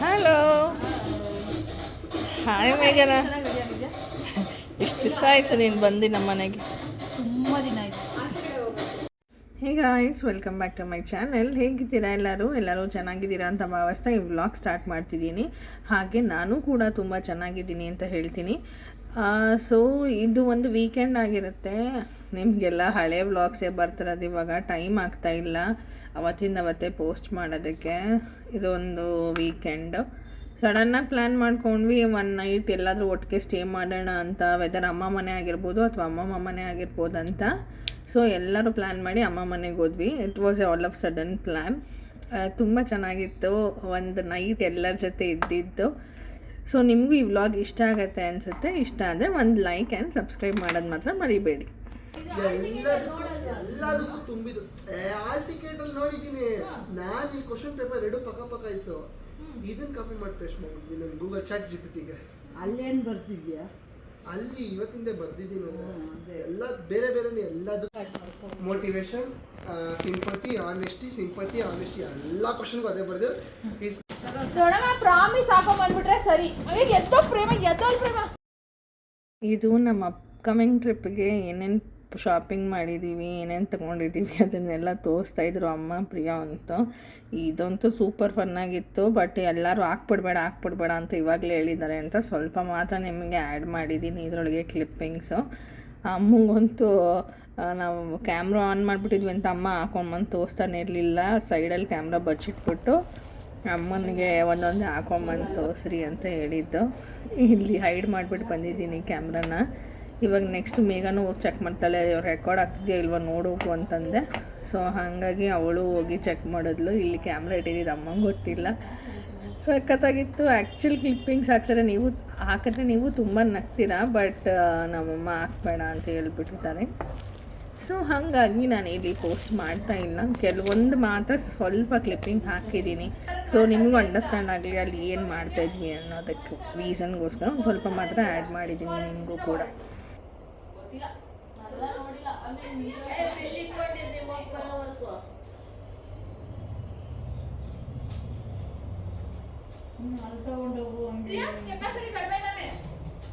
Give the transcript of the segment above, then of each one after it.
Hello, hi ಮೇಘನಾ. ಎಷ್ಟು ದಿವಸ ಆಯಿತು ನೀನು ಬಂದು ನಮ್ಮ ಮನೆಗೆ? ತುಂಬ ದಿನ ಆಯಿತು. Hey guys, welcome back to my channel. ಹೇಗಿದ್ದೀರಾ ಎಲ್ಲರೂ ಚೆನ್ನಾಗಿದ್ದೀರಾ ಅಂತ ಭಾವಿಸ್ತಾ ಈ ವ್ಲಾಗ್ ಸ್ಟಾರ್ಟ್ ಮಾಡ್ತಿದ್ದೀನಿ. ಹಾಗೆ ನಾನು ಕೂಡ ತುಂಬ ಚೆನ್ನಾಗಿದ್ದೀನಿ ಅಂತ ಹೇಳ್ತೀನಿ. ಸೊ ಇದು ಒಂದು ವೀಕೆಂಡ್ ಆಗಿರುತ್ತೆ. ನಿಮಗೆಲ್ಲ ಹಳೆ ವ್ಲಾಗ್ಸೇ ಬರ್ತಿರೋದು. ಇವಾಗ ಟೈಮ್ ಆಗ್ತಾಯಿಲ್ಲ ಅವತ್ತೇ ಪೋಸ್ಟ್ ಮಾಡೋದಕ್ಕೆ. ಇದೊಂದು ವೀಕೆಂಡ್ ಸಡನ್ನಾಗಿ ಪ್ಲ್ಯಾನ್ ಮಾಡ್ಕೊಂಡ್ವಿ. ಒನ್ ನೈಟ್ ಎಲ್ಲಾದರೂ ಒಟ್ಟಿಗೆ ಸ್ಟೇ ಮಾಡೋಣ ಅಂತ, ವೆದರ್ ಅಮ್ಮ ಮನೆ ಆಗಿರ್ಬೋದು ಅಥವಾ ಅಮ್ಮಮ್ಮ ಮನೆ ಆಗಿರ್ಬೋದು ಅಂತ. ಸೊ ಎಲ್ಲರೂ ಪ್ಲ್ಯಾನ್ ಮಾಡಿ ಅಮ್ಮ ಮನೆಗೆ ಹೋದ್ವಿ. It was A all of sudden plan. ತುಂಬ ಚೆನ್ನಾಗಿತ್ತು ಒಂದು ನೈಟ್ ಎಲ್ಲರ ಜೊತೆ ಇದ್ದಿದ್ದು. ಸೊ ನಿಮಗೂ ಈ ವ್ಲಾಗ್ ಇಷ್ಟ ಆಗುತ್ತೆ ಅನಿಸುತ್ತೆ. ಇಷ್ಟ ಆದರೆ ಒಂದು ಲೈಕ್ ಆ್ಯಂಡ್ ಸಬ್ಸ್ಕ್ರೈಬ್ ಮಾಡೋದು ಮಾತ್ರ ಮರಿಬೇಡಿ. ಎಲ್ಲದಕ್ಕೂ ತುಂಬಿದ್ದು ಆಲ್ ಟಿಕೆಟ್ ಅಲ್ಲಿ ನೋಡಿದ್ದೀನಿ ನಾನು. ಈ ಕ್ವಶನ್ ಪೇಪರ್ 2 ಪಕ್ಕ ಇತ್ತು. ಇದನ್ನ ಕಾಪಿ ಮಾಡಿ ಪೇಸ್ಟ್ ಮಾಡ್ಬಿಡ್ತೀನಿ ನಾನು ಗೂಗಲ್ ಚಾಟ್ GPT-ಗೆ. ಅಲ್ಲೇನು ಬರ್ತಿದ್ಯಾ? ಅಲ್ಲಿ ಇವತ್ತಿಂದ ಬರ್ದಿದ್ದೀನಿ. ಎಲ್ಲ ಬೇರೆ ಬೇರೆನೇ ಎಲ್ಲದು. ಮೋಟಿವೇಶನ್, ಸಿಂಪತಿ, ಆನೆಸ್ಟಿ ಎಲ್ಲ ಕ್ವಶನ್ಗೂ ಅದೇ ಬರ್ದು. ದೊಡ್ಡಮ್ಮ ಪ್ರಾಮಿಸ್ ಹಾಕೊಂಡ್ಬಂದ್ಬಿಟ್ರೆ ಸರಿ. ಎದ್ದೋ ಪ್ರೇಮ. ಇದು ನಮ್ಮ ಅಪ್ಕಮಿಂಗ್ ಟ್ರಿಪ್ಗೆ ಏನೇನು ಶಾಪಿಂಗ್ ಮಾಡಿದ್ದೀವಿ, ಏನೇನು ತೊಗೊಂಡಿದ್ದೀವಿ ಅದನ್ನೆಲ್ಲ ತೋರಿಸ್ತಾಯಿದ್ರು ಅಮ್ಮ ಪ್ರಿಯಾ ಅಂತೂ. ಇದಂತೂ ಸೂಪರ್ ಫನ್ನಾಗಿತ್ತು. ಬಟ್ ಎಲ್ಲರೂ ಹಾಕ್ಬಿಡ್ಬೇಡ ಅಂತ ಇವಾಗಲೇ ಹೇಳಿದ್ದಾರೆ ಅಂತ ಸ್ವಲ್ಪ ಮಾತ್ರ ನಿಮಗೆ ಆ್ಯಡ್ ಮಾಡಿದ್ದೀನಿ ಇದರೊಳಗೆ ಕ್ಲಿಪ್ಪಿಂಗ್ಸು. ಅಮ್ಮಂಗಂತೂ ನಾವು ಕ್ಯಾಮ್ರಾ ಆನ್ ಮಾಡಿಬಿಟ್ಟಿದ್ವಿ ಅಂತ ಅಮ್ಮ ಹಾಕೊಂಬಂದು ತೋರಿಸ್ತಾನೆ ಇರಲಿಲ್ಲ. ಸೈಡಲ್ಲಿ ಕ್ಯಾಮ್ರಾ ಬಚ್ಚಿಟ್ಬಿಟ್ಟು ಅಮ್ಮನಿಗೆ ಒಂದೊಂದು ಹಾಕೊಂಬಂದು ತೋರಿಸ್ರಿ ಅಂತ ಹೇಳಿದ್ದು. ಇಲ್ಲಿ ಹೈಡ್ ಮಾಡಿಬಿಟ್ಟು ಬಂದಿದ್ದೀನಿ ಕ್ಯಾಮ್ರಾನ. ಇವಾಗ ನೆಕ್ಸ್ಟ್ ಮೇಘನೂ ಹೋಗಿ ಚೆಕ್ ಮಾಡ್ತಾಳೆ, ರೆಕಾರ್ಡ್ ಆಗ್ತಿದೆಯಾ ಇಲ್ವ ನೋಡೋಕು ಅಂತಂದೆ. ಸೊ ಹಾಗಾಗಿ ಅವಳು ಹೋಗಿ ಚೆಕ್ ಮಾಡಿದ್ಲು. ಇಲ್ಲಿ ಕ್ಯಾಮ್ರಾ ಇಟ್ಟಿದ್ದು ಅಮ್ಮಂಗೆ ಗೊತ್ತಿಲ್ಲ. ಸಖತ್ತಾಗಿತ್ತು. ಆ್ಯಕ್ಚುಲ್ ಕ್ಲಿಪ್ಪಿಂಗ್ಸ್ ಹಾಕಿದ್ರೆ ನೀವು ತುಂಬ ನಗ್ತೀರಾ. ಬಟ್ ನಮ್ಮಮ್ಮ ಹಾಕ್ಬೇಡ ಅಂತ ಹೇಳ್ಬಿಟ್ಟಿದ್ದಾರೆ. ಸೊ ಹಾಗಾಗಿ ನಾನು ಇಲ್ಲಿ ಪೋಸ್ಟ್ ಮಾಡ್ತಾ ಇಲ್ಲ. ಕೆಲವೊಂದು ಮಾತ್ರ ಸ್ವಲ್ಪ ಕ್ಲಿಪ್ಪಿಂಗ್ ಹಾಕಿದ್ದೀನಿ. ಸೊ ನಿಮಗೂ ಅಂಡರ್ಸ್ಟ್ಯಾಂಡ್ ಆಗಲಿ ಅಲ್ಲಿ ಏನು ಮಾಡ್ತಾಯಿದ್ವಿ ಅನ್ನೋದಕ್ಕೆ ರೀಸನ್ಗೋಸ್ಕರ ಒಂದು ಸ್ವಲ್ಪ ಮಾತ್ರ ಆ್ಯಡ್ ಮಾಡಿದ್ದೀನಿ ನಿಮಗೂ ಕೂಡ.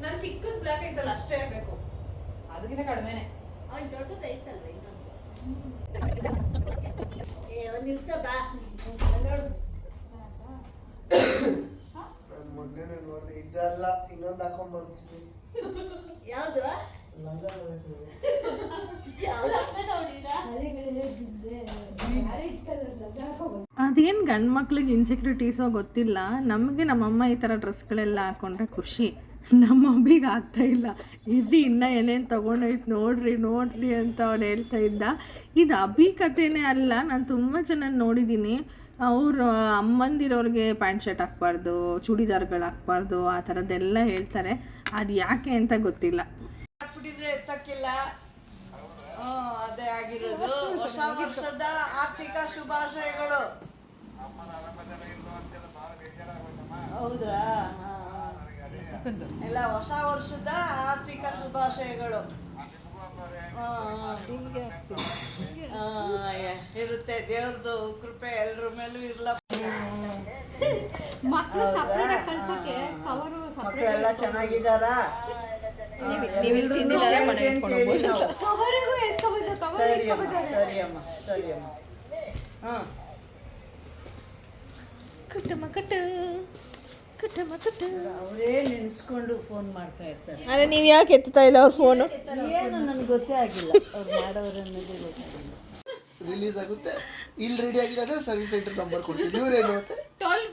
ನನ್ನ ಚಿಕ್ಕದ ಬ್ಲಾಕ್ ಐತಲ್ಲ ಅಷ್ಟೇ ಇರಬೇಕು, ಅದಕ್ಕಿಂತ ಕಡಿಮೆನೆ. ದೊಡ್ಡದೈತಲ್ಲ ಮೊನ್ನೆ ನೋಡಿದೆ ಇದೆಲ್ಲ ಇನ್ನೊಂದು ಹಾಕೊಂಡ್ ಬರ್ತೀನಿ. ಯಾವುದು? ಅದೇನು ಗಂಡು ಮಕ್ಳಿಗೆ ಇನ್ಸೆಕ್ಯೂರಿಟೀಸೋ ಗೊತ್ತಿಲ್ಲ. ನಮಗೆ ನಮ್ಮಮ್ಮ ಈ ಥರ ಡ್ರೆಸ್ಗಳೆಲ್ಲ ಹಾಕ್ಕೊಂಡ್ರೆ ಖುಷಿ. ನಮ್ಮ ಅಬ್ಬಿಗೆ ಆಗ್ತಾಯಿಲ್ಲ. ಇರ್ರಿ ಇನ್ನೂ ಏನೇನು ತೊಗೊಂಡೋಯ್ತು ನೋಡ್ರಿ ಅಂತ ಅವ್ನು ಹೇಳ್ತಾ ಇದ್ದ. ಇದು ಅಬ್ಬಿ ಕಥೆನೇ ಅಲ್ಲ, ನಾನು ತುಂಬ ಚೆನ್ನಾಗಿ ನೋಡಿದ್ದೀನಿ. ಅವರು ಅಮ್ಮಂದಿರೋರಿಗೆ ಪ್ಯಾಂಟ್ ಶರ್ಟ್ ಹಾಕ್ಬಾರ್ದು, ಚೂಡಿದಾರ್ಗಳು ಹಾಕ್ಬಾರ್ದು, ಆ ಥರದ್ದೆಲ್ಲ ಹೇಳ್ತಾರೆ. ಅದು ಯಾಕೆ ಅಂತ ಗೊತ್ತಿಲ್ಲ. ಹಾಕ್ಬಿಟ್ಟಿದ್ರೆ ಎತ್ತಕ್ಕಿಲ್ಲ. ಅದೇ ಆಗಿರೋದು. ಹೊಸ ವರ್ಷದ ಆರ್ಥಿಕ ಶುಭಾಶಯಗಳು. ಹೌದ್ರಾ? ಎಲ್ಲ ಹೊಸ ವರ್ಷದ ಆರ್ಥಿಕ ಶುಭಾಶಯಗಳು ಇರುತ್ತೆ. ದೇವ್ರದ್ದು ಕೃಪೆ ಎಲ್ರ ಮೇಲೂ ಇರ್ಲ. ಮಕ್ಕಳೆಲ್ಲ ಚೆನ್ನಾಗಿದ್ದಾರ? ಅವರೇ ನೆನೆಸ್ಕೊಂಡು ಫೋನ್ ಮಾಡ್ತಾ ಇರ್ತಾರೆ. ಅರೆ ನೀವು ಯಾಕೆ ಎತ್ತಾ ಇಲ್ಲ ಅವ್ರ ಫೋನು? ಏನು ನನಗೆ ಗೊತ್ತೇ ಆಗಿಲ್ಲ ಅವ್ರು ಮಾಡೋರನ್ನೋದೇ ಗೊತ್ತಾಗಿಲ್ಲ. ರಿಲೀಸ್ ಆಗುತ್ತೆ. ಇಲ್ಲಿ ರೆಡಿ ಆಗಿರೋದ್ರೆ ಸರ್ವಿಸ್ ಸೆಂಟರ್ ನಂಬರ್ ಕೊಡ್ತೀನಿ. ಇವ್ರೇನು ಮತ್ತೆ ಟೋಲ್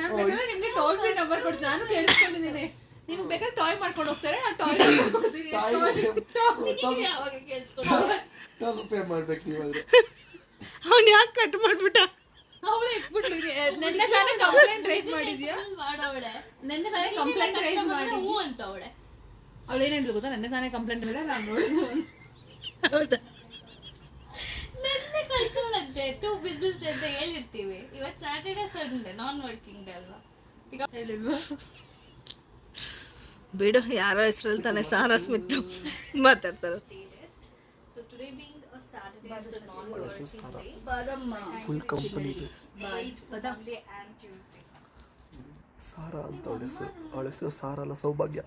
ನಾನು ಬೇಕಾದ್ರೆ ನಿಮಗೆ ಟೋಲ್ ಫ್ರೀ ನಂಬರ್ ಕೊಡ್ತೀನಿ. ನಾನು ಕೇಳಿಸ್ಕೊಂಡಿದ್ದೀನಿ. ನಿಮ್ಗೆ ಬೇಕಾದ್ರೆ ಟಾಯ್ ಮಾಡ್ಕೊಂಡು ಹೋಗ್ತಾರೆ. ಆ ಟಾಯ್ ಪೇ ಮಾಡ್ಬೇಕು ನೀವು. ಆದ್ರೆ ಅವ್ನು ಯಾಕೆ ಕಟ್ ಮಾಡಿಬಿಟ್ಟ? ಅವಳು ಇಟ್ಬಿಟ್ಲು. ನೆನ್ನೆ ತಾನೇ ಕಂಪ್ಲೇಂಟ್ ರೈಸ್ ಮಾಡಿದ್ಯಾ? ನೆನ್ನೆ ತಾನೇ ಕಂಪ್ಲೇಂಟ್ ರೈಸ್ ಮಾಡಿ ಅಂತ ಅವಳು ಏನು ಹೇಳಿದ್ಲು ಗೊತ್ತಾ? ನೆನ್ನೆ ತಾನೇ ಕಂಪ್ಲೇಂಟ್ ಮೇಲೆ ನಾನು ನೋಡಿದ್ಲು. ಹೌದಾ? ನೆನ್ನೆ ಕಳ್ಸೋಣಂತೆ ಟು ಬಿಸ್ನೆಸ್ ಅಂತ ಹೇಳಿರ್ತೀವಿ. ಇವತ್ತು ಸ್ಯಾಟರ್ಡೆ ಸಂಡೇ ನಾನ್ ವರ್ಕಿಂಗ್ ಡೇ ಅಲ್ವಾ? ಹೇಳಿಲ್ವಾ? ಬಿಡು, ಯಾರೋ ಹೆಸರಲ್ಲಿ ತಾನೆ ಸಾರಾ ಸ್ಮಿತ್ ಮಾತಾಡ್ತಾರೆ. So today being a Saturday Saturday is a non-working day. Full ಕಂಪನಿದು Monday and Tuesday. ಸಾರಾ ಅಂತ ಅವಳ ಹೆಸರು ಸಾರಾ ಅಲ್ಲ ಸೌಭಾಗ್ಯ.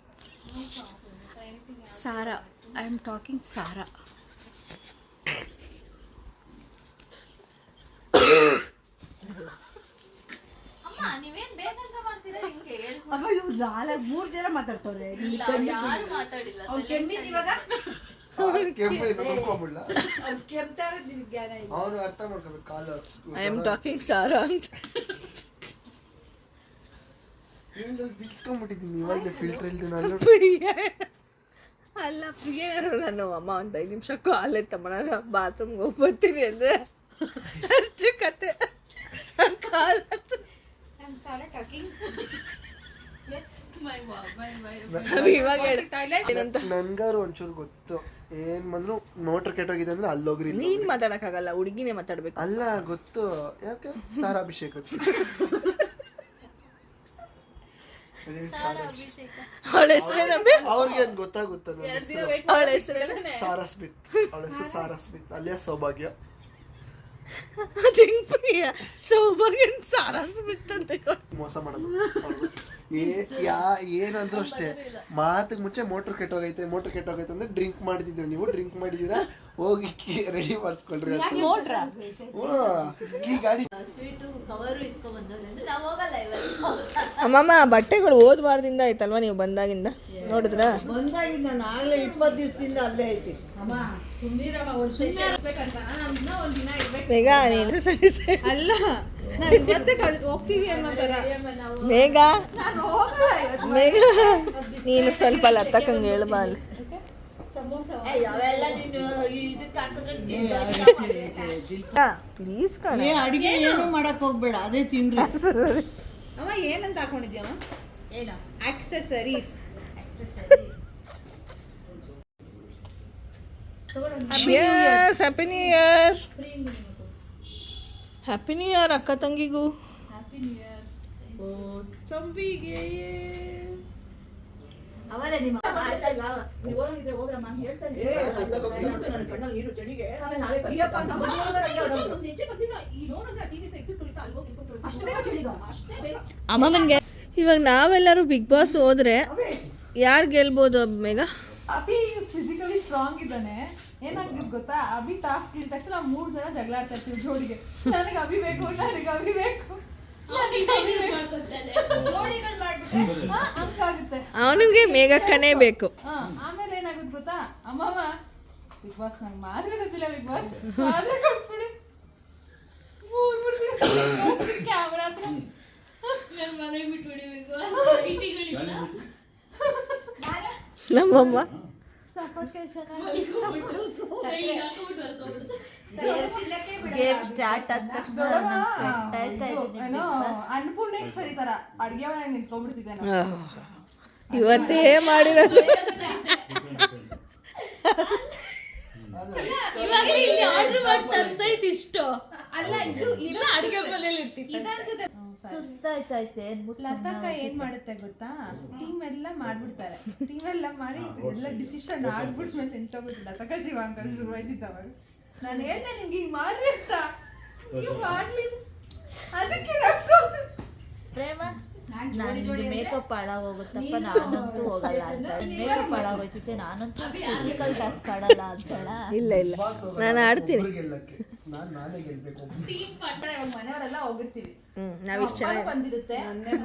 Sara, I am talking Sara. ಅಮ್ಮ ನೀವೇನ್ ಬೇಕಂತ ಮಾಡ್ತೀರಾ ಹಿಂಗೆ ಹೇಳ್ಕೊಂಡು ಅಮ್ಮ ಇವ್ರು 4 ಜನ ಮಾತಾಡ್ತವ್ರೆ. ಯಾರು ಮಾತಾಡಿಲ್ಲ ಅವ್ನು ಕೆಮ್ಮಿದ್ ಇವಾಗ ಅವ್ನು ಕೆಮ್ತಾರೆ ನಿನ್ಗೆ ಜ್ಞಾನ ಇಲ್ಲ. ಅವನು ಅರ್ಥ ಮಾಡ್ಕೋಬೇಕು ಕಾಲು ಐ ಆಮ್ ಟಾಕಿಂಗ್ ಸಾರಾ ಅಂತ. ಬಿಡ್ಸ್ಕೊಂಡ್ಬಿಟ್ಟಿದ್ದೀನಿ ಇವಾಗಲೇ ಫಿಲ್ಟರ್ ಇಲ್ದೆ ನಾನು. ಅಲ್ಲ ಪ್ರಿಯರು ನಾನು ಅಮ್ಮ ಒಂದು 5 ನಿಮಿಷ ಕಾಲ್ ಎತ್ತಮ್ಮ ಬಾತ್ರೂಮ್ಗೆ ಹೋಗಿ ಬರ್ತೀನಿ ಅಂದರೆ ಅಷ್ಟು ಕತೆ call I am Sara talking my ಇವಾಗ ಏನಂತ ನನ್ಗಾರು ಒಂಚೂರು ಗೊತ್ತು ಏನ್ ಬಂದ್ರು ಮೋಟರ್ ಕೆಟ್ಟೋಗಿದೆ ಅಂದ್ರೆ ಅಲ್ಲೋಗ್ರಿ. ನೀನ್ ಮಾತಾಡಕ್ಕಾಗಲ್ಲ, ಹುಡುಗಿನೇ ಮಾತಾಡ್ಬೇಕು. ಅಲ್ಲ ಗೊತ್ತು ಯಾಕೆ ಸಾರಾ ಅಭಿಷೇಕ್ ಅವಳ ಹೆಸರೇನಂದ್ರೆ ಅವ್ರಿಗೆ ಗೊತ್ತಾಗುತ್ತ ಅವಳ ಹೆಸರೇನೆ ಸಾರಾ ಸ್ಮಿತ್. ಅವಳ ಹೆಸರು ಸಾರಾ ಸ್ಮಿತ್ ಅಲ್ಲಿಯ ಸೌಭಾಗ್ಯ. ಅದಿಂಗ್ ಪ್ರಿಯ ಸೌಭಾಗ್ಯನ್ ಸಾರಾ ಸ್ಮಿತ್ ಅಂತ ಮೋಸ ಮಾಡೋದು ಏನಂದ್ರು ಅಷ್ಟೇ. ಮಾತಿಗೆ ಮುಂಚೆ ಮೋಟರ್ ಕೆಟ್ಟೋಗೈತೆ ಅಂದ್ರೆ ಡ್ರಿಂಕ್ ಮಾಡಿದಿದ್ರೆ ನೀವು ಡ್ರಿಂಕ್ ಮಾಡಿದೀರಾ ಹೋಗಿ ರೆಡಿ ಮಾಡಿಸ್ಕೊಳ್ರಿ ಅಂತ. ಈ ಗಾಡಿ ಸ್ವೀಟು ಕವರು ಇಸ್ಕೊಂಡ್ಬಂದವ್ರೆ ಅಂದ್ರೆ ನಾವು ಹೋಗಲ್ಲ ಇವತ್ತು. ಅಮ್ಮಮ್ಮ ಬಟ್ಟೆಗಳು ಹೋದ ವಾರದಿಂದ ಆಯ್ತಲ್ವಾ ನೀವು ಬಂದಾಗಿಂದ ನೋಡಿದ್ರ? ಬಂದಾಗಿಂದ ನಾನು ಆಗಲೇ 20 ದಿವಸದಿಂದ ಅಲ್ಲೇ ಐತಿ. ಅಮ್ಮ ಸುಮ್ಮನಿರಮ್ಮ ಇರ್ಬೇಕಂತ ನಾವು ಇನ್ನೂ ಒಂದ್ ದಿನ ಇರ್ಬೇಕು. ಬೇಗ ನೀನು ಸರಿ ಸರಿ ಅಲ್ಲ ನಾವ್ ಇವತ್ತೇ ಹೋಗ್ತೀವಿ ಅನ್ನೋ ತರ. ಬೇಗ ಬೇಗ ನೀನು ಸ್ವಲ್ಪ ಲತ್ತಕ್ಕಂಗೆ ಹೇಳ್ಬಾ ಅಲ್ಲಿ. ಅವೆಲ್ಲ ನೀನು ಇದಕ್ಕೆ ಹಾಕಿದ್ರೆ ಪ್ಲೀಸ್ ಕಣ ಅಡಿಗೆ ಏನು ಮಾಡಕ್ ಹೋಗ್ಬೇಡ, ಅದೇ ತಿನ್ರಿ. ಅಮ್ಮ ಏನಂತ ಹಾಕೊಂಡಿದ್ಯಮ್ಮ? ಏನು accessories. Happy new year. Happy new year ಅಕ್ಕ ತಂಗಿಗೂ. Happy new year. ಓ ಸಂಪಿಗೆ ಅವಲ್ಲ ನಿಮ್ಮ ನೀವು ಹೋಗಿದ್ರೆ ಹೋಗ್ರಮ್ಮ ಅಂತ ಹೇಳ್ತಾರೆ. ನನ್ನ ಕಣ್ಣಲ್ಲಿ ನೀರು ಚಳಿಗೆ ಅಯ್ಯಪ್ಪ ನಮ್ಮ ನಿಜ ಬಂದಿಲ್ಲ. ಈ ನೋಡಿದ್ರೆ ಟಿವಿ ತೆಗೆಸಿಟ್ಟು ಅಲ್ಲಿ ಹೋಗಿ ಅಷ್ಟೇ ಬೇಗ ಚಳಿಗ ಅಷ್ಟೇ ಬೇಗ. ಅಮ್ಮಮ್ಮನಿಗೆ ಇವಾಗ ನಾವೆಲ್ಲರೂ ಬಿಗ್ ಬಾಸ್ ಹೋದ್ರೆ ಯಾರು ಗೆಲ್ಬೋದು ಮೇಘ? ಅಭಿ ಫಿಸಿಕಲಿ ಸ್ಟ್ರಾಂಗ್ ಇದ್ದಾನೆ. ಏನಾಗಿದ್ ಗೊತ್ತಾ, ಅಭಿ ಟಾಸ್ಕ್ ಇದ್ದ ತಕ್ಷಣ 3 ಜನ ಜಗಳ ಆಡ್ತಾ ಇರ್ತೀವಿ ಜೋಡಿಗೆ. ನನಗೆ ಅಭಿ ಬೇಕು, ನನಗೆ ಅಭಿ ಬೇಕು, ಜೋಡಿಗಳು ಮಾಡ್ಬಿಟ್ರೆ ಹಂಗಾಗುತ್ತೆ. ಅವನಿಗೆ ಮೇಘಕ್ಕನೇ ಬೇಕು. ಆಮೇಲೆ ಏನಾಗುತ್ತೆ ಗೊತ್ತಾ, ಅಮ್ಮಮ್ಮ ಬಿಗ್ ಬಾಸ್ ನಂಗೆ ಮಾತ್ರ ಗೊತ್ತಿಲ್ಲ, ಬಿಗ್ ಬಾಸ್ ಮಾತ್ರ ಕಳ್ಸ್ಬಿಡಿ ಕ್ಯಾಮ್ರಾ ಹತ್ರ. ನನ್ನ ಮನೆಗೆ ಬಿಟ್ಬಿಡಿಬೇಕು ಐಟಿಗಳಿಲ್ಲ ನಮ್ಮಮ್ಮ ಗೇಮ್ ಸ್ಟಾರ್ಟ್ ಆದ ತಕ್ಷಣ ಅನ್ನಪೂರ್ಣೇಶ್ವರಿ ತರ ಅಡ್ಗೆ ಮನೆ ನಿಂತ್ಕೊಂಡ್ಬಿಡ್ತಿದ್ದೆ ನಾನು. ಇವತ್ತೇ ಮಾಡಿರೋದು. ಇವಾಗ ಇಲ್ಲಿ ಆರ್ಡರ್ ಮಾಡಿ ತರ್ಸೈತಿ ಇಷ್ಟು. ಅಲ್ಲ ಇದು ಇಲ್ಲ ಅಡಿಗೆ ಮನೇಲಿ ಇರ್ತಿತ್ತು. ಇದನ್ಸುತ್ತೆ. ಸುಸ್ತಾಯ್ತೈತೆ ಲತಕ್ಕ ಏನ್ ಮಾಡುತ್ತೆ ಗೊತ್ತಾ, ಟೀಮ್ ಎಲ್ಲ ಮಾಡ್ಬಿಡ್ತಾರೆ. ಟೀಮ್ ಎಲ್ಲ ಮಾಡಿ ಎಲ್ಲ ಡಿಸಿಷನ್ ಆಗ್ಬಿಟ್ಮೇಲೆ ನಿಂತೋಗ್ಬಿಟ್ಟು ಲತಕ್ಕ ಶಿವಾಂಕರ್ ಶುರು ಆಯ್ತಿತ್ತವಾಗ. ನಾನು ಹೇಳ್ದೆ ನಿಮ್ಗೆ ಹಿಂಗ್ ಮಾಡ್ರಿ ಅಂತ, ನೀವು ಮಾಡ್ಲಿ, ಅದಕ್ಕೆ ಪ್ರೇಮ ನನಗೆ ಮೇಕಪ್ ಹಾಳಾಗೋಗುತ್ತಪ್ಪ, ನಾನಂತೂ ಹೋಗಲ್ಲ ಅಂತ. ಮೇಕಪ್ ಹಾಳಾಗೋಯ್ತಿದ್ದೆ, ನಾನಂತೂ ಫಿಸಿಕಲ್ ಟಾಸ್ಕ್ ಆಡಲ್ಲ ಅಂತೇಳ. ಇಲ್ಲ ಇಲ್ಲ ನಾನು ಆಡ್ತೀನಿ. ಗೆಲ್ಲಕ್ಕೆ ನಾನೇ ಗೆಲ್ಬೇಕು. ಮನೆಯವರೆಲ್ಲ ಹೋಗಿರ್ತೀವಿ. ನಾವಿಷ್ಟು ಅಪ್ಪನೂ ಚೆನ್ನಾಗಿ ಬಂದಿರುತ್ತೆ,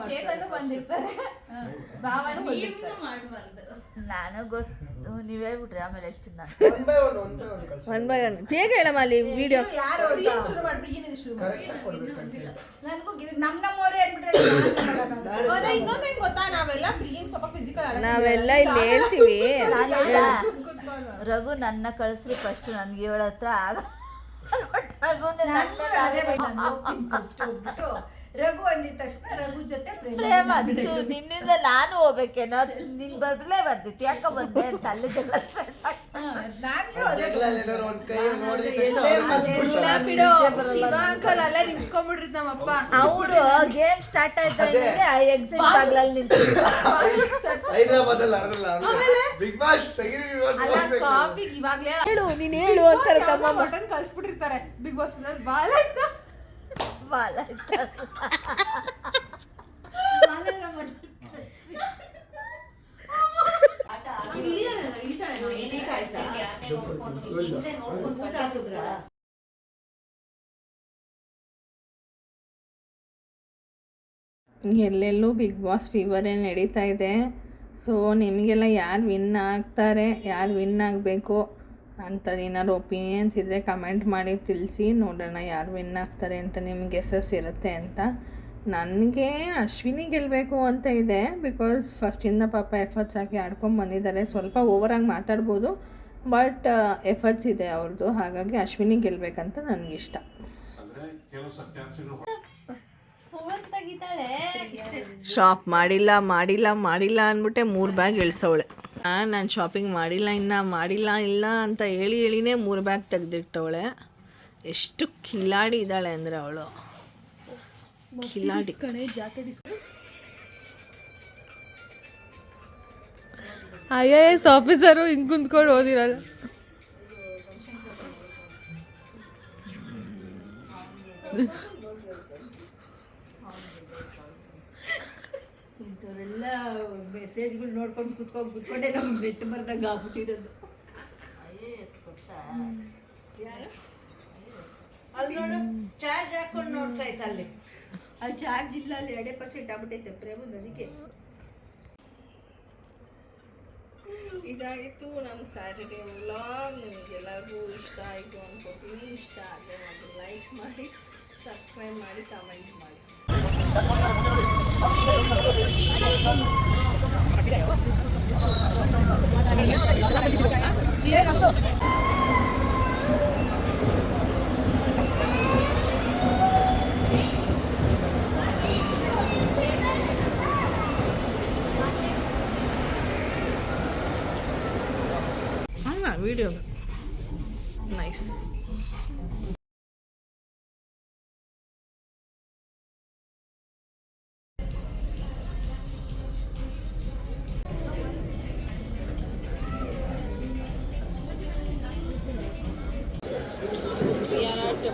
ಚೇತನು ಬಂದಿರ್ತಾರೆ, ಭಾವನು ಬಂದಿರ್ತಾರೆ. ಮಾಡಬಾರ್ದು. ನಾನು ಗೊತ್ತು, ನೀವ್ ಹೇಳ್ಬಿಟ್ರಿ ಆಮೇಲೆ ಎಷ್ಟು ನಾನು ಒನ್ ಬೈ ಒನ್ ಬೇಗ ಹೇಳಮ್ಮ ಅಲ್ಲಿ ವಿಡಿಯೋ. ಪ್ರಿಯನ್ ಶುರು ಮಾಡ್ಬಿಡಿ, ಏನಿದೆ ಶುರು ಮಾಡಿ. ನನಗೂ ನಮ್ಮವರೇ ಅಂದ್ಬಿಟ್ರೆ ಅದೇ ಇನ್ನೊಂದೇನ್ ಗೊತ್ತಾ, ನಾವೆಲ್ಲ ಪ್ರಿಯನ್ ಪಾಪ ಫಿಸಿಕಲ್ ನಾವೆಲ್ಲ ಇಲ್ಲಿ ಹೇಳ್ತೀವಿ. ರಘು ನನ್ನ ಕಳಿಸ್ರಿ ಫಸ್ಟ್, ನನ್ಗೆ ಇವಳ ಹತ್ರ ಆಗ ರಘು ಅಂದಿದ ತಕ್ಷಣ ರಘು ಜೊತೆ ಪ್ರೇಮ ಅಂತು ನಿನ್ನಿಂದ ನಾನು ಹೋಗ್ಬೇಕೇನೋ ನಿನ್ ಬದಲೇ ಬಂದಿತ್ತು ಯಾಕ ಬಂದೆ ಅಂತ ಅಲ್ಲಿ ಜಗಳ ಜಗಳಲ್ಲೇನಾದ್ರು ಒಂದ್ ಕೈ ನೋಡಿದ ಇಲ್ಲ ಬಿಡು ಶಿವ ಅಂಕಲ್ ಅಲ್ಲೇ ನಿಂತ್ಕೊಂಡ್ಬಿಡ್ರಿ ನಮ್ಮಪ್ಪ. ಅವರು ಗೇಮ್ ಸ್ಟಾರ್ಟ್ ಆಯ್ತಾ ಎಕ್ಸಿಟ್ ಬಾಗ್ಲಲ್ಲಿ ನಿಂತು ಹೈದರಾಬಾದ್ ಅಲ್ಲಿ ಬಿಗ್ ಬಾಸ್ ತೆಗಿರಿ ಬಿಗ್ ಬಾಸ್ ಅಲ್ಲ ಕಾಫಿಗೆ ಇವಾಗ್ಲೇ ಹೇಳು ನೀನ್ ಹೇಳು ಅಂತಾರೆ ತಮ್ಮ ಮಟನ್ ಕಳ್ಸ್ಬಿಟ್ಟಿರ್ತಾರೆ ಬಿಗ್ ಬಾಸ್ ಬಾಲ ಅಂತ. ಬಾಲ ಎಲ್ಲೆಲ್ಲೂ ಬಿಗ್ ಬಾಸ್ ಫೀವರೇ ನಡೀತಾ ಇದೆ. ಸೊ ನಿಮಗೆಲ್ಲ ಯಾರು ವಿನ್ ಆಗ್ತಾರೆ, ಯಾರು ವಿನ್ ಆಗಬೇಕು ಅಂಥದ್ದು ಏನಾದ್ರು ಒಪಿನಿಯನ್ಸ್ ಇದ್ದರೆ ಕಮೆಂಟ್ ಮಾಡಿ ತಿಳಿಸಿ, ನೋಡೋಣ ಯಾರು ವಿನ್ ಆಗ್ತಾರೆ ಅಂತ ನಿಮಗೆ ಎಸ್ ಇರುತ್ತೆ ಅಂತ. ನನಗೆ ಅಶ್ವಿನಿ ಗೆಲ್ಲಬೇಕು ಅಂತ ಇದೆ, ಬಿಕಾಸ್ ಫಸ್ಟಿಂದ ಪಾಪ ಎಫರ್ಟ್ಸ್ ಹಾಕಿ ಆಡ್ಕೊಂಡು ಬಂದಿದ್ದಾರೆ. ಸ್ವಲ್ಪ ಓವರಾಗಿ ಮಾತಾಡ್ಬೋದು, ಬಟ್ ಎಫರ್ಟ್ಸ್ ಇದೆ ಅವ್ರದ್ದು, ಹಾಗಾಗಿ ಅಶ್ವಿನಿ ಗೆಲ್ಲಬೇಕಂತ ನನಗಿಷ್ಟ. ಫೋನ್ ತೆಗಿತಾಳೆ. ಶಾಪ್ ಮಾಡಿಲ್ಲ ಅಂದ್ಬಿಟ್ಟೆ 3 ಬ್ಯಾಗ್ ಇಳಿಸೋಳೆ. ನಾನು ಶಾಪಿಂಗ್ ಮಾಡಿಲ್ಲ ಇಲ್ಲ ಅಂತ ಹೇಳಿನೇ 3 ಬ್ಯಾಗ್ ತೆಗೆದಿಟ್ಟವಳೆ. ಎಷ್ಟು ಕಿಲಾಡಿ ಇದ್ದಾಳೆ ಅಂದರೆ ಅವಳು ಕಿಲಾಡಿ. IAS ಆಫೀಸರು ಹಿಂಗೆ ಕುಂತ್ಕೊಂಡು ಓದಿರಲ್ಲ. ಇಂಥವರೆಲ್ಲ ಮೆಸೇಜ್ಗಳು ನೋಡ್ಕೊಂಡು ಕುತ್ಕೊಂಡೇ ನಮ್ಗೆ ಬೆಟ್ಟು ಬರ್ದಂಗೆ ಆಗ್ಬಿಟ್ಟಿರೋದು. ಯಾರು ಅಲ್ಲಿ ನೋಡು ಚಾರ್ಜ್ ಹಾಕೊಂಡು ನೋಡ್ತಾ ಇತ್ತು ಅಲ್ಲಿ ಚಾರ್ಜ್ ಇಲ್ಲ, ಅಲ್ಲಿ 2% ಆಗ್ಬಿಟ್ಟೈತೆ ಪ್ರೇಮದ. ಅದಕ್ಕೆ ಇದಾಗಿತ್ತು ನಮ್ಮ ಸ್ಯಾಟರ್ಡೇ ವ್ಲಾಗ್. ನಿಮಗೆಲ್ಲರಿಗೂ ಇಷ್ಟ ಆಯಿತು ಅನ್ಕೋತೀನಿ. ಇಷ್ಟ ಆದರೆ ಒಂದು ಲೈಕ್ ಮಾಡಿ, ಸಬ್ಸ್ಕ್ರೈಬ್ ಮಾಡಿ, ಕಮೆಂಟ್ ಮಾಡಿ. Video nice.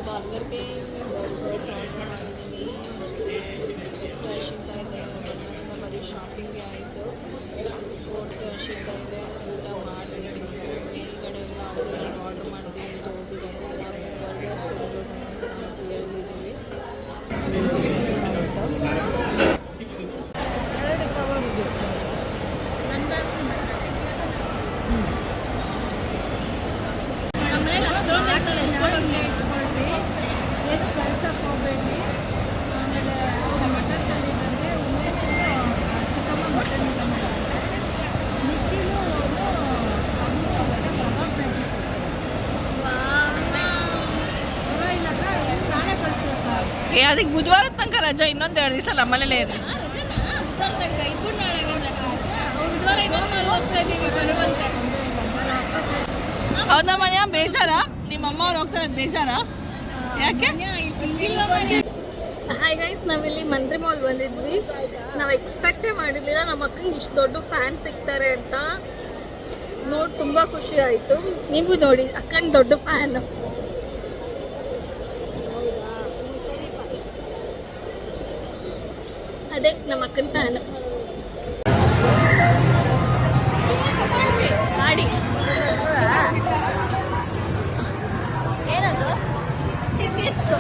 ಪಾರ್ಲರ್ಗೆ ಬರೀ ಶಾಪಿಂಗ್ ಆಯಿತು. ಒಟ್ಟು ಶಿಗ್ತಾ ಇದೆ, ಊಟ ಮಾಡಿ ಮೇಲ್ಗಡೆ ಎಲ್ಲ ಆರ್ಡರ್ ಮಾಡಿದ್ವಿ ಅಂತ ಹೋಗಿದ್ದಾರೆ. ಏನು ಕಳ್ಸಕ್ಕೆ ಹೋಗ್ಬೇಡಿ. ಆಮೇಲೆ ಮಟನ್ ತಂದಿದ್ದಂಗೆ ಉಮೇಶ್ ಚಿಕ್ಕಮ್ಮ ಮಟನ್ ಊಟ ಮಾಡಿದ್ದಾರೆ. ನಿಖಿಲು ಪರವಾಗಿಲ್ಲ, ನಾಳೆ ಕಳಿಸ್ಬೇಕ. ಅದಕ್ಕೆ ಬುಧವಾರ ತನಕ ರಜಾ, ಇನ್ನೊಂದು 2 ದಿವಸ ನಮ್ಮನೇಲೇ ಇರಲಿ. ಹೌದಾ ಮನೆಯ ಬೇಜಾರಾ? ನಿಮ್ಮ ಅಮ್ಮ ಅವ್ರು ಹೋಗ್ತಾರೆ ಬೇಜಾರಾ? ಯಾಕೆ? ಹಾಯ್ ಗೈಸ್, ನಾವಿಲ್ಲಿ ಮಂತ್ರಿ ಮಾಲ್ ಬಂದಿದ್ವಿ. ನಾವು ಎಕ್ಸ್ಪೆಕ್ಟೇ ಮಾಡಿರಲಿಲ್ಲ ನಮ್ಮ ಅಕ್ಕಂಗೆ ಇಷ್ಟು ದೊಡ್ಡ ಫ್ಯಾನ್ ಸಿಗ್ತಾರೆ ಅಂತ. ನೋಡಿ ತುಂಬ ಖುಷಿ ಆಯಿತು. ನೀವು ನೋಡಿ ಅಕ್ಕನ ದೊಡ್ಡ ಫ್ಯಾನ್. ಅದೇ ನಮ್ಮ ಅಕ್ಕನ ಫ್ಯಾನು. ಗಾಡಿ ಏನದು ಟಿಕೆಟ್ಸು